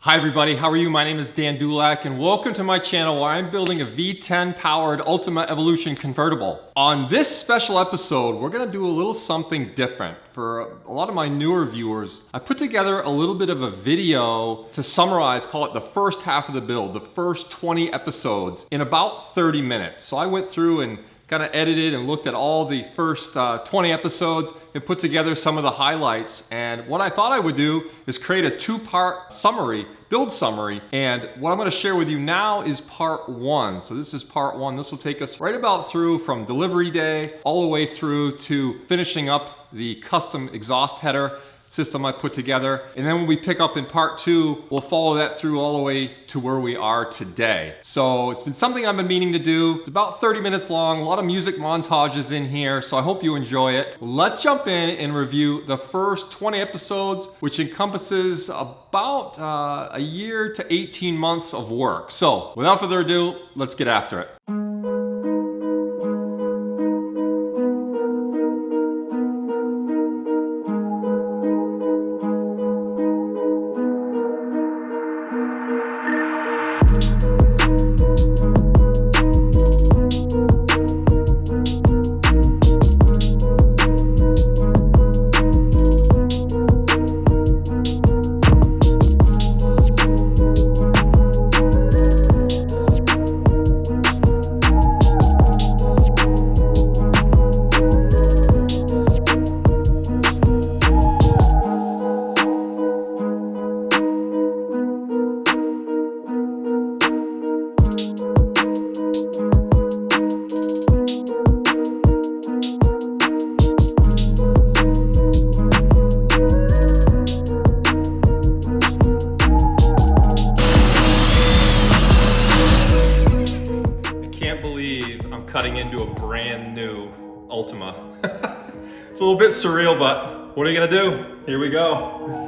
Hi everybody, how are you? My name is Dan Dulac and welcome to my channel where I'm building a V10 powered Ultima Evolution convertible. On this special episode, we're gonna do a little something different. For a lot of my newer viewers, I put together a little bit of a video to summarize, call it the first half of the build, the first 20 episodes in about 30 minutes. So I went through and kind of edited and looked at all the first 20 episodes and put together some of the highlights. And what I thought I would do is create a two-part summary, build summary. And what I'm going to share with you now is part one. So this is part one. This will take us right about through from delivery day all the way through to finishing up the custom exhaust header system I put together. And then when we pick up in part two, we'll follow that through all the way to where we are today. So it's been something I've been meaning to do. It's about 30 minutes long, a lot of music montages in here, so I hope you enjoy it. Let's jump in and review the first 20 episodes, which encompasses about a year to 18 months of work. So without further ado, let's get after it. Cutting into a brand new Ultima. It's a little bit surreal, but what are you gonna do? Here we go.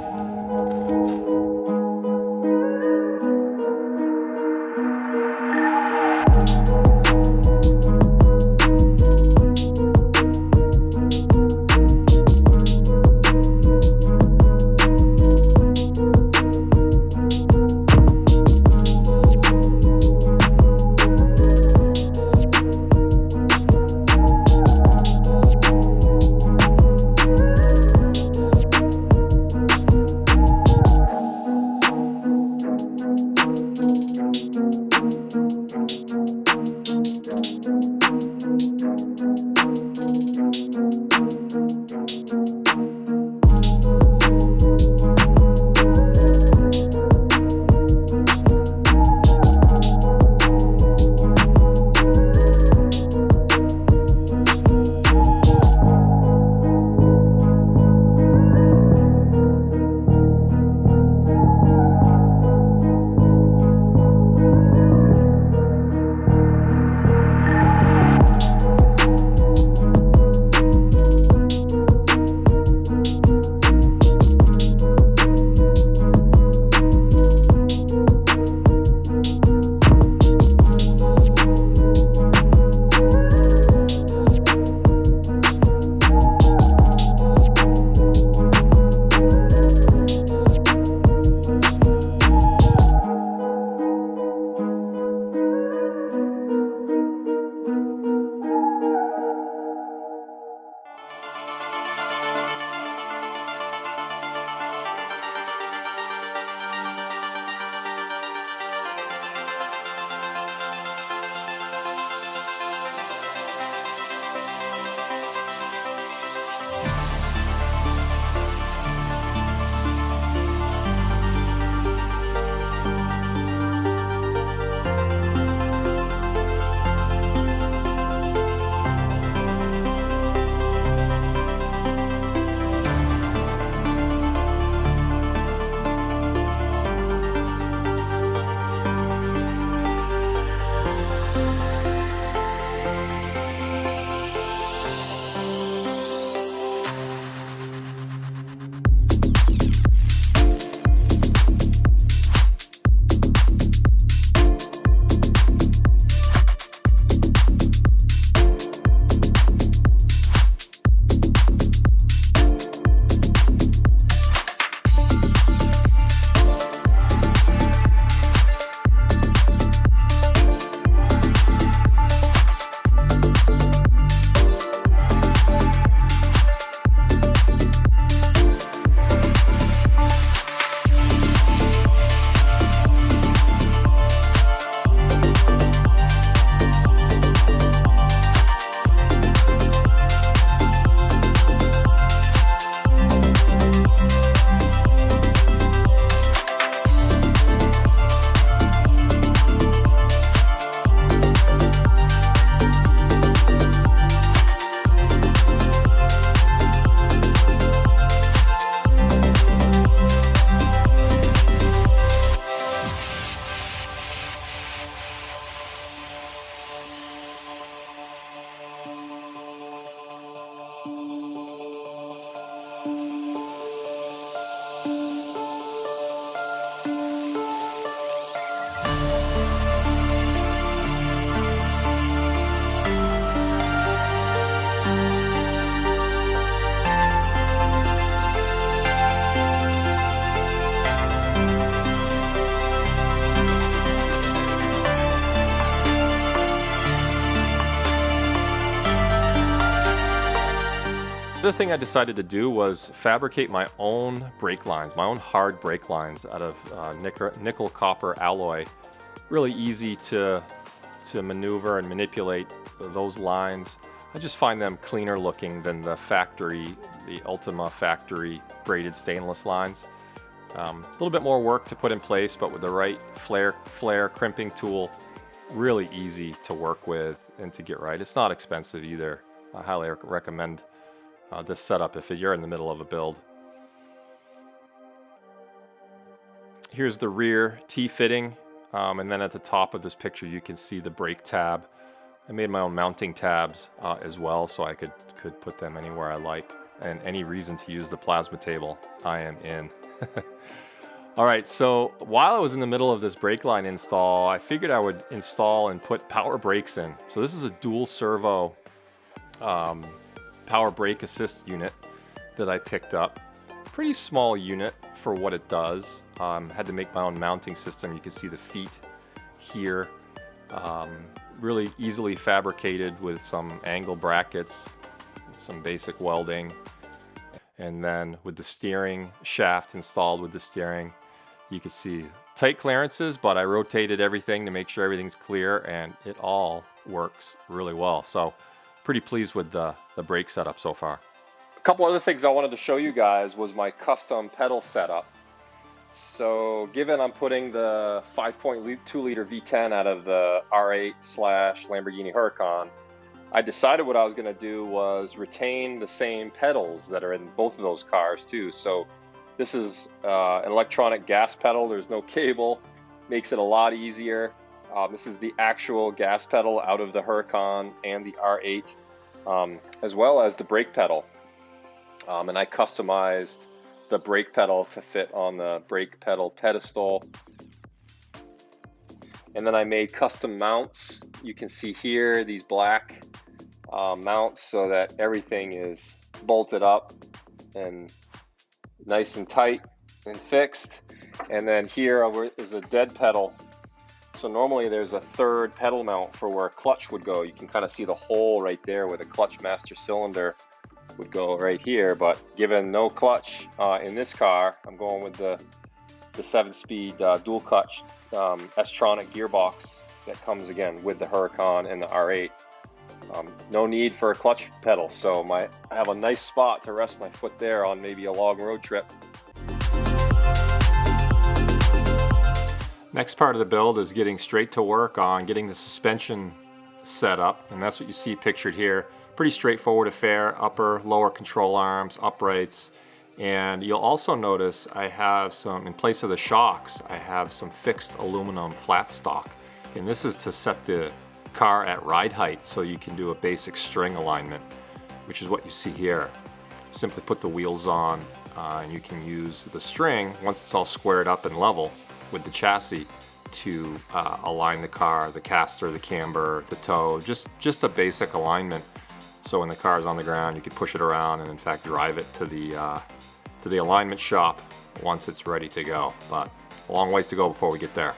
The other thing I decided to do was fabricate my own brake lines, my own hard brake lines out of nickel copper alloy. Really easy to maneuver and manipulate those lines. I just find them cleaner looking than the Ultima factory braided stainless lines. A little bit more work to put in place, but with the right flare crimping tool, really easy to work with and to get right. It's not expensive either. I highly recommend this setup if you're in the middle of a build. Here's the rear T-fitting, and then at the top of this picture you can see the brake tab. I made my own mounting tabs as well, so I could put them anywhere I like, and any reason to use the plasma table, I am in. All right, so while I was in the middle of this brake line install, I figured I would install and put power brakes in. So this is a dual servo power brake assist unit that I picked up. Pretty small unit for what it does. Had to make my own mounting system. You can see the feet here. Really easily fabricated with some angle brackets, some basic welding. And then with the steering shaft installed with the steering, you can see tight clearances, but I rotated everything to make sure everything's clear, and it all works really well. So pretty pleased with the brake setup so far. A couple other things I wanted to show you guys was my custom pedal setup. So given I'm putting the 5.2 liter V10 out of the R8 / Lamborghini Huracan, I decided what I was going to do was retain the same pedals that are in both of those cars too. So this is an electronic gas pedal. There's no cable, makes it a lot easier. This is the actual gas pedal out of the Huracan and the R8, as well as the brake pedal. And I customized the brake pedal to fit on the brake pedal pedestal. And then I made custom mounts. You can see here these black mounts so that everything is bolted up and nice and tight and fixed. And then here is a dead pedal. So normally there's a third pedal mount for where a clutch would go. You can kind of see the hole right there where the clutch master cylinder would go right here. But given no clutch in this car, I'm going with the 7-speed dual clutch S-tronic gearbox that comes again with the Huracan and the R8. No need for a clutch pedal, so I have a nice spot to rest my foot there on maybe a long road trip. Next part of the build is getting straight to work on getting the suspension set up, and that's what you see pictured here. Pretty straightforward affair, upper, lower control arms, uprights, and you'll also notice I have some, in place of the shocks, I have some fixed aluminum flat stock, and this is to set the car at ride height so you can do a basic string alignment, which is what you see here. Simply put the wheels on and you can use the string, once it's all squared up and level with the chassis, to align the car, the caster, the camber, the toe, just a basic alignment. So when the car is on the ground, you can push it around and in fact drive it to the alignment shop once it's ready to go. But a long ways to go before we get there.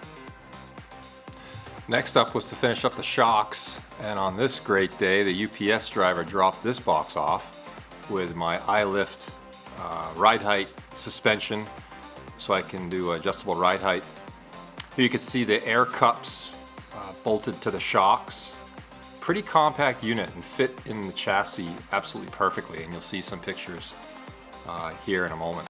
Next up was to finish up the shocks, and on this great day the UPS driver dropped this box off with my iLift ride height suspension, so I can do adjustable ride height. Here you can see the air cups bolted to the shocks. Pretty compact unit and fit in the chassis absolutely perfectly, and you'll see some pictures here in a moment.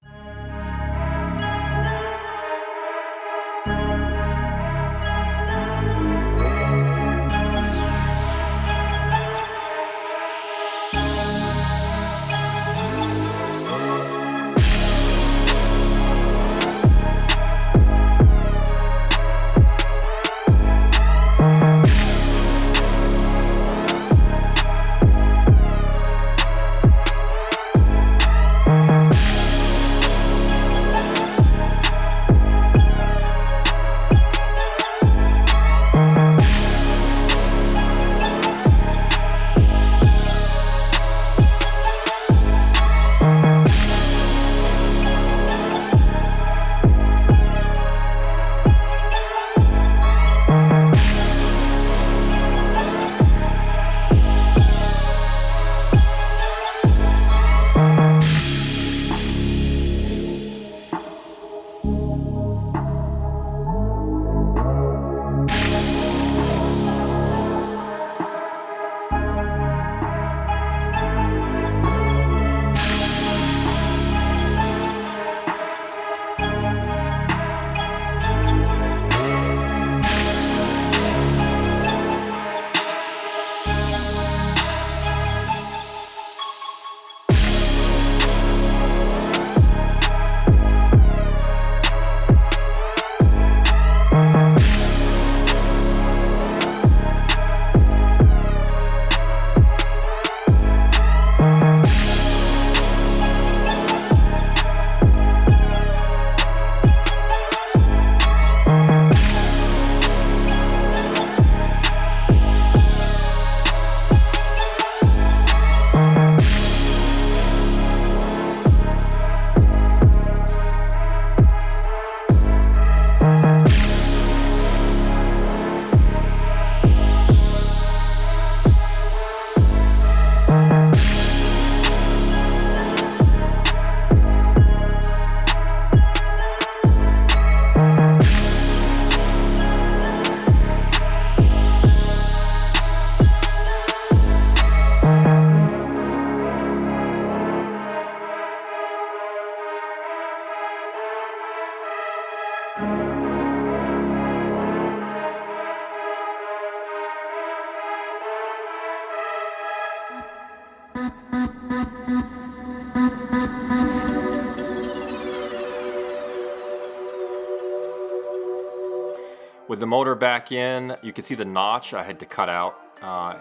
With the motor back in, you can see the notch I had to cut out,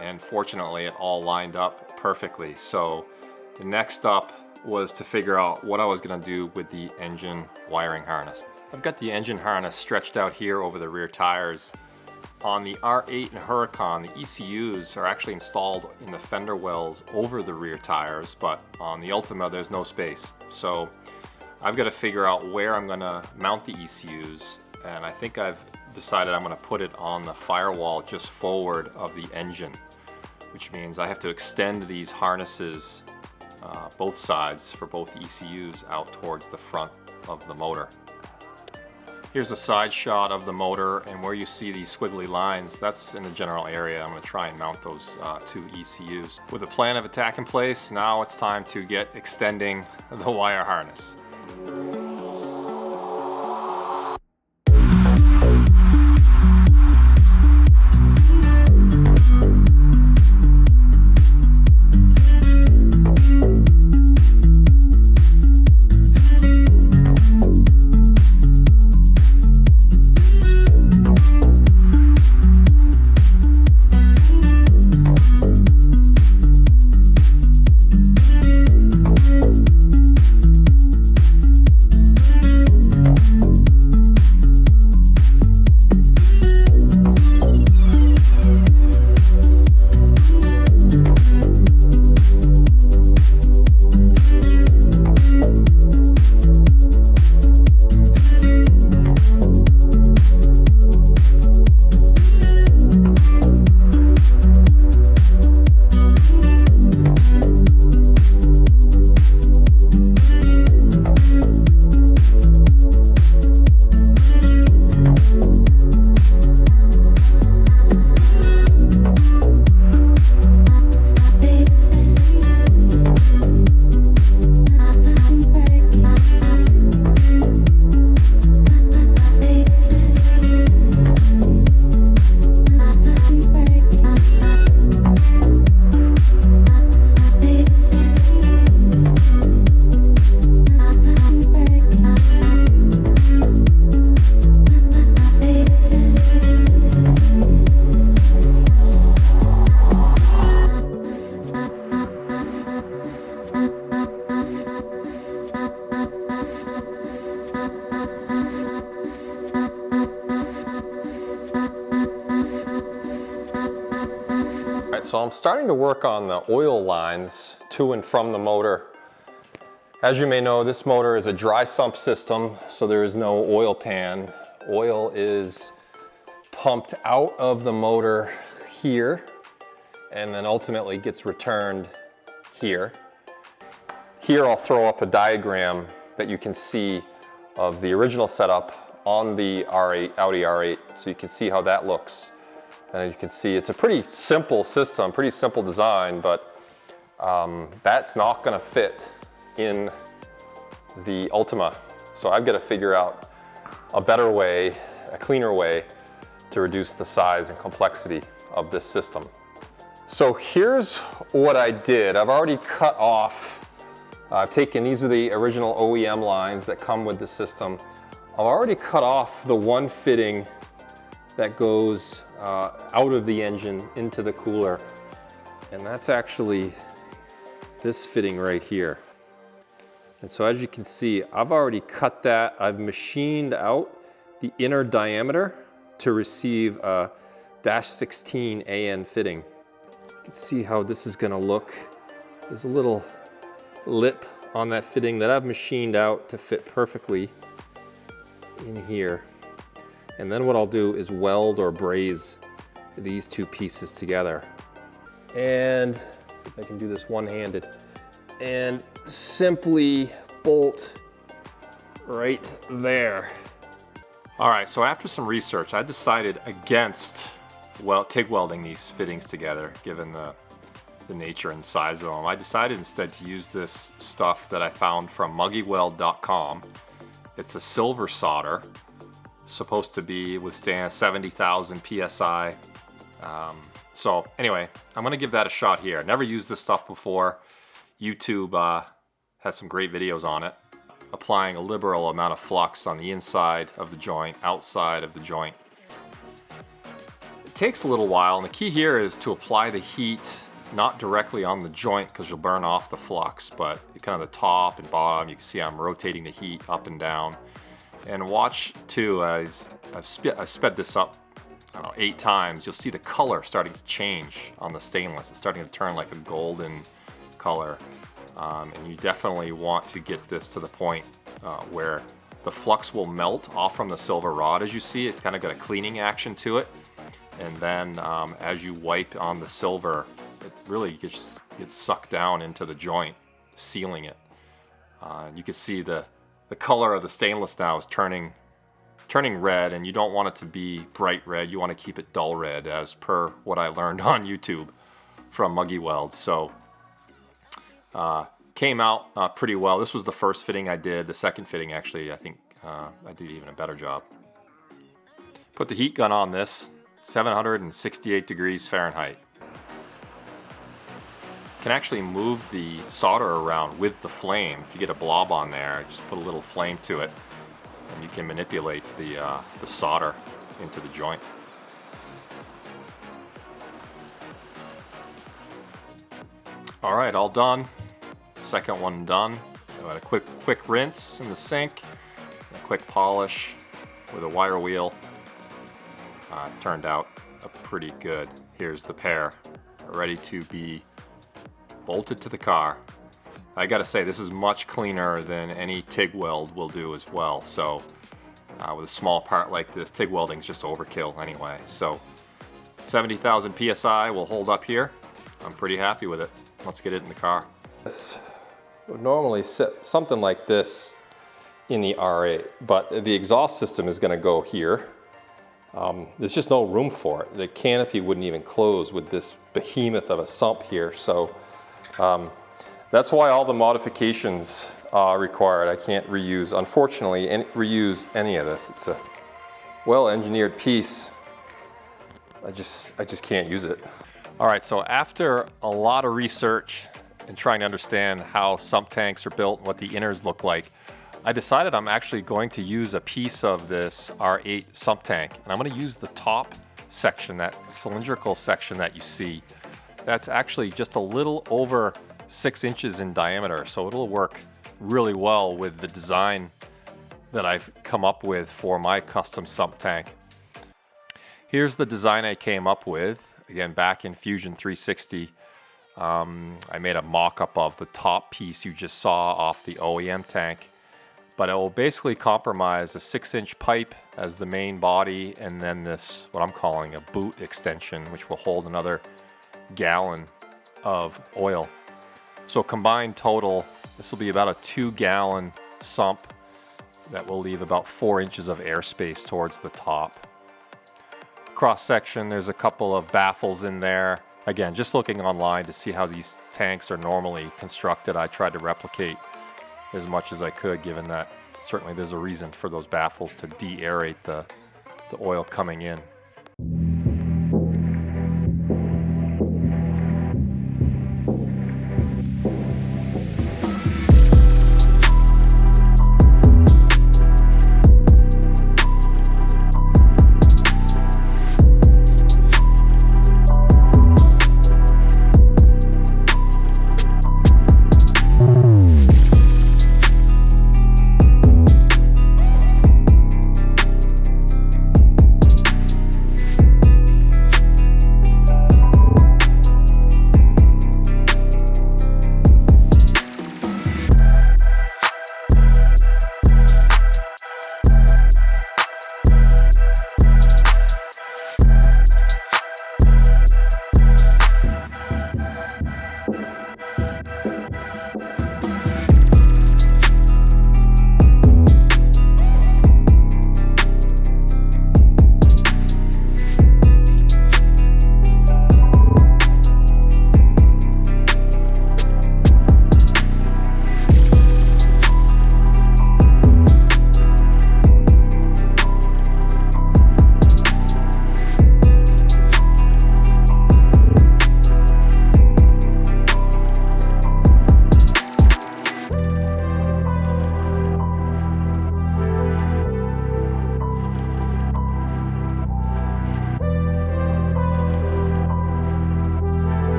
and fortunately it all lined up perfectly. So the next up was to figure out what I was gonna do with the engine wiring harness. I've got the engine harness stretched out here over the rear tires. On the R8 and Huracan, the ECUs are actually installed in the fender wells over the rear tires, but on the Ultima there's no space. So I've got to figure out where I'm gonna mount the ECUs, and I think I've decided I'm gonna put it on the firewall just forward of the engine, which means I have to extend these harnesses both sides for both ECUs out towards the front of the motor. Here's a side shot of the motor, and where you see these squiggly lines, that's in the general area. I'm going to try and mount those two ECUs. With a plan of attack in place, now it's time to get extending the wire harness. So I'm starting to work on the oil lines to and from the motor. As you may know, this motor is a dry sump system, so there is no oil pan. Oil is pumped out of the motor here and then ultimately gets returned here. Here I'll throw up a diagram that you can see of the original setup on the R8, Audi R8, so you can see how that looks. And you can see it's a pretty simple system, pretty simple design, but that's not gonna fit in the Ultima. So I've got to figure out a better way, a cleaner way to reduce the size and complexity of this system. So here's what I did. I've already cut off, I've taken, these are the original OEM lines that come with the system. I've already cut off the one fitting that goes out of the engine into the cooler. And that's actually this fitting right here. And so as you can see, I've already cut that. I've machined out the inner diameter to receive a -16 AN fitting. You can see how this is gonna look. There's a little lip on that fitting that I've machined out to fit perfectly in here. And then what I'll do is weld or braze these two pieces together. And see if I can do this one-handed. And simply bolt right there. All right, so after some research, I decided against TIG welding these fittings together, given the nature and size of them. I decided instead to use this stuff that I found from muggyweld.com. It's a silver solder, supposed to be withstand 70,000 PSI. So anyway, I'm gonna give that a shot here. Never used this stuff before. YouTube has some great videos on it. Applying a liberal amount of flux on the inside of the joint, outside of the joint. takes a little while, and the key here is to apply the heat not directly on the joint because you'll burn off the flux, but kind of the top and bottom. You can see I'm rotating the heat up and down. And watch too, I've sped this up, I don't know, 8 times. You'll see the color starting to change on the stainless. It's starting to turn like a golden color. And you definitely want to get this to the point where the flux will melt off from the silver rod. As you see, it's kind of got a cleaning action to it. And then as you wipe on the silver, it really gets sucked down into the joint, sealing it. You can see the color of the stainless now is turning red, and you don't want it to be bright red. You want to keep it dull red, as per what I learned on YouTube from Muggy Weld. So came out pretty well. This was the first fitting I did. The second fitting, actually, I think I did even a better job. Put the heat gun on this, 768 degrees Fahrenheit. Can actually move the solder around with the flame. If you get a blob on there, just put a little flame to it, and you can manipulate the solder into the joint. All right, all done. Second one done. A quick rinse in the sink, a quick polish with a wire wheel. Turned out pretty good. Here's the pair, ready to be bolted to the car. I gotta say, this is much cleaner than any TIG weld will do as well. So with a small part like this, TIG welding is just overkill anyway. So 70,000 PSI will hold up here. I'm pretty happy with it. Let's get it in the car. This would normally sit something like this in the R8, but the exhaust system is gonna go here. There's just no room for it. The canopy wouldn't even close with this behemoth of a sump here. So that's why all the modifications are required. I can't reuse, unfortunately, reuse any of this. It's a well-engineered piece. I just can't use it. All right, so after a lot of research and trying to understand how sump tanks are built and what the inners look like, I decided I'm actually going to use a piece of this R8 sump tank, and I'm going to use the top section, that cylindrical section that you see. That's actually just a little over 6 inches in diameter, so it'll work really well with the design that I've come up with for my custom sump tank. Here's the design I came up with, again back in Fusion 360. I made a mock-up of the top piece you just saw off the OEM tank, but it will basically compromise a 6-inch pipe as the main body, and then this, what I'm calling a boot extension, which will hold another gallon of oil. So combined total, this will be about a 2-gallon sump that will leave about 4 inches of airspace towards the top. Cross section, there's a couple of baffles in there. Again, just looking online to see how these tanks are normally constructed, I tried to replicate as much as I could, given that certainly there's a reason for those baffles to de-aerate the oil coming in.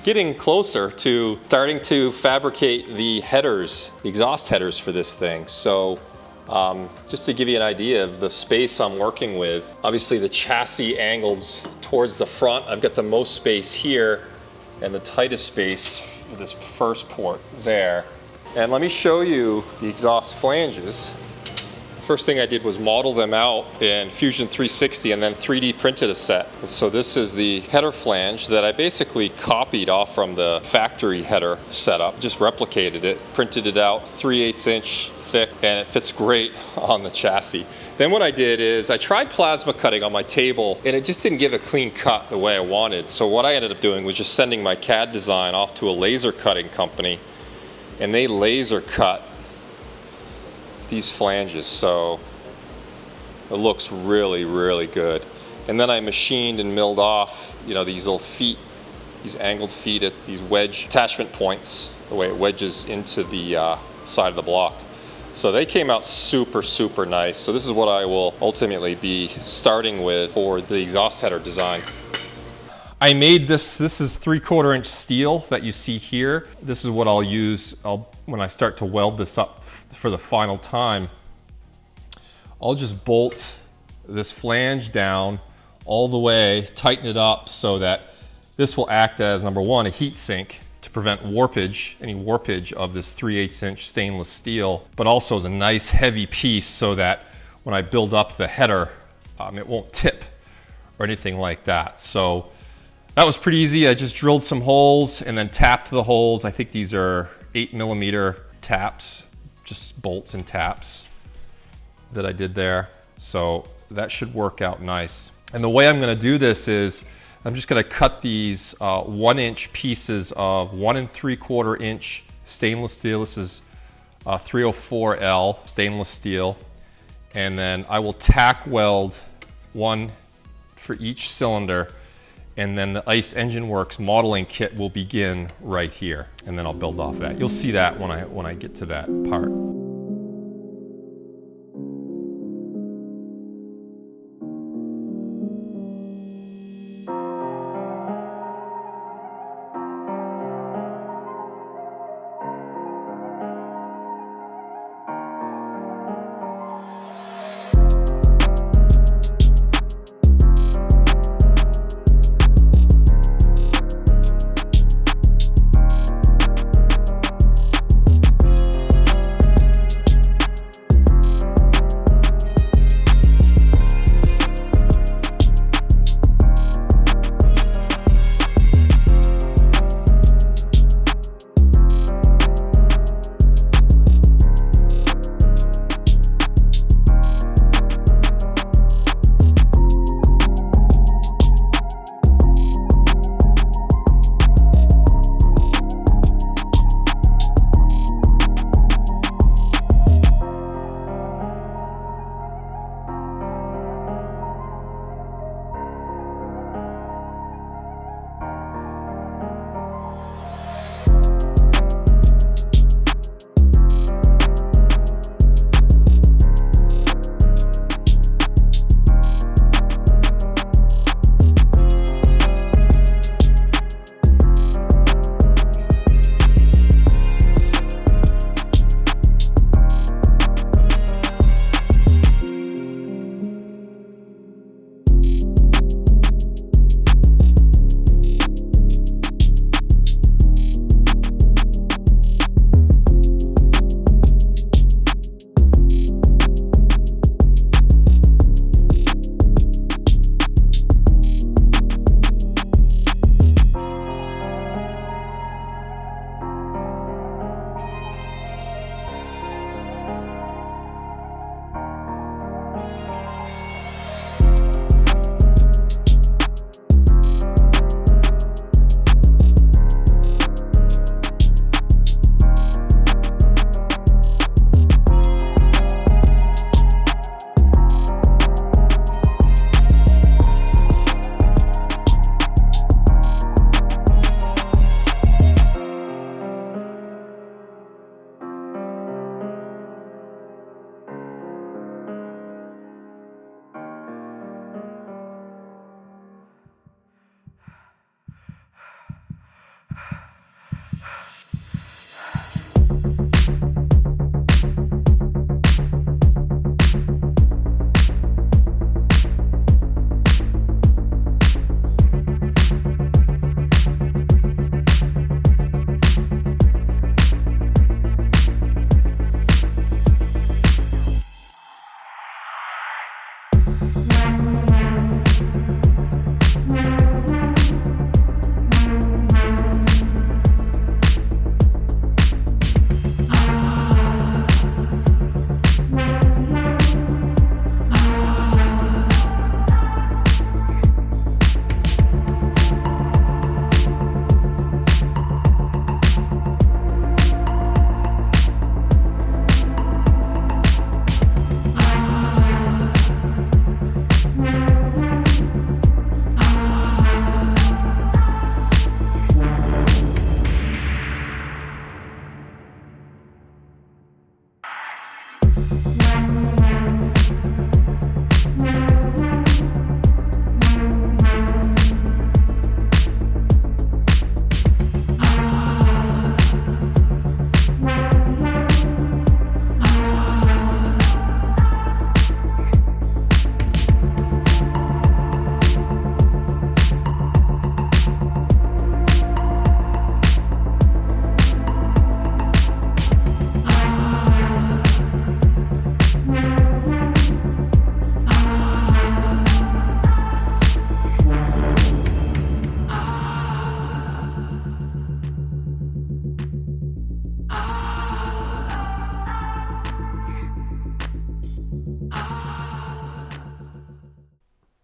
Getting closer to starting to fabricate the headers, the exhaust headers for this thing. So just to give you an idea of the space I'm working with, obviously the chassis angles towards the front. I've got the most space here and the tightest space for this first port there. And let me show you the exhaust flanges. First thing I did was model them out in Fusion 360 and then 3D printed a set. So this is the header flange that I basically copied off from the factory header setup, just replicated it, printed it out 3/8 inch thick, and it fits great on the chassis. Then what I did is I tried plasma cutting on my table and it just didn't give a clean cut the way I wanted. So what I ended up doing was just sending my CAD design off to a laser cutting company, and they laser cut these flanges, so it looks really, really good. And then I machined and milled off, you know, these little feet, these angled feet at these wedge attachment points, the way it wedges into the side of the block. So they came out super, super nice. So this is what I will ultimately be starting with for the exhaust header design. I made this is 3/4 inch steel that you see here. This is what I'll use when I start to weld this up for the final time. I'll just bolt this flange down all the way, tighten it up so that this will act as, number one, a heat sink to prevent warpage, any warpage of this 3/8 inch stainless steel, but also as a nice heavy piece so that when I build up the header, it won't tip or anything like that. So that was pretty easy. I just drilled some holes and then tapped the holes. I think these are 8mm taps, just bolts and taps that I did there. So that should work out nice. And the way I'm gonna do this is I'm just gonna cut these 1 inch pieces of 1 3/4 inch stainless steel. This is 304L stainless steel. And then I will tack weld one for each cylinder. And then the ICE Engine Works modeling kit will begin right here. And then I'll build off that. You'll see that when I get to that part.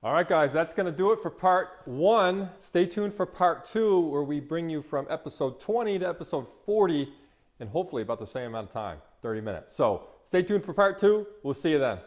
All right, guys, that's going to do it for part 1. Stay tuned for part 2, where we bring you from episode 20 to episode 40 in hopefully about the same amount of time, 30 minutes. So stay tuned for part 2. We'll see you then.